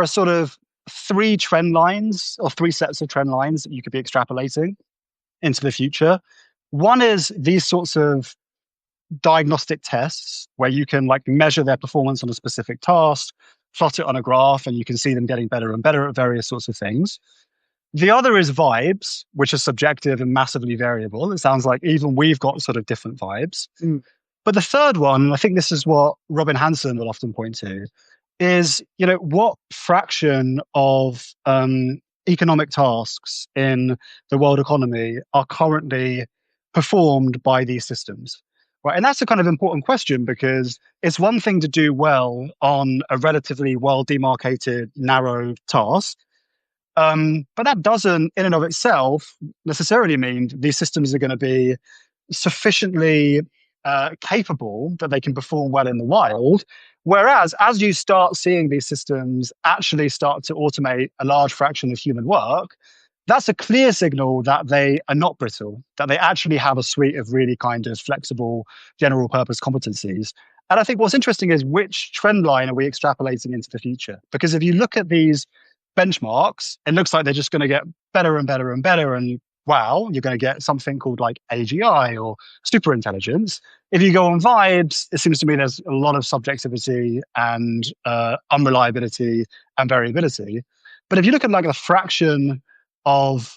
are sort of three trend lines or three sets of trend lines that you could be extrapolating into the future. One is these sorts of diagnostic tests where you can like measure their performance on a specific task, plot it on a graph, and you can see them getting better and better at various sorts of things. The other is vibes, which are subjective and massively variable. It sounds like even we've got sort of different vibes. But the third one, and I think this is what Robin Hanson will often point to, is what fraction of economic tasks in the world economy are currently performed by these systems, right? And that's a kind of important question because it's one thing to do well on a relatively well demarcated, narrow task. But that doesn't, in and of itself, necessarily mean these systems are going to be sufficiently capable that they can perform well in the wild. Whereas, as you start seeing these systems actually start to automate a large fraction of human work, that's a clear signal that they are not brittle, that they actually have a suite of really kind of flexible general purpose competencies. And I think what's interesting is which trend line are we extrapolating into the future? Because if you look at these benchmarks, it looks like they're just going to get better and better and better. And wow, you're going to get something called like AGI or super intelligence. If you go on vibes, it seems to me there's a lot of subjectivity and unreliability and variability. But if you look at like a fraction of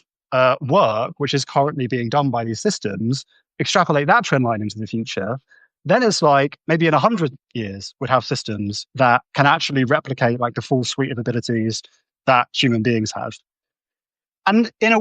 work which is currently being done by these systems, extrapolate that trend line into the future, then it's like maybe in 100 years we'd have systems that can actually replicate like the full suite of abilities that human beings have. And in a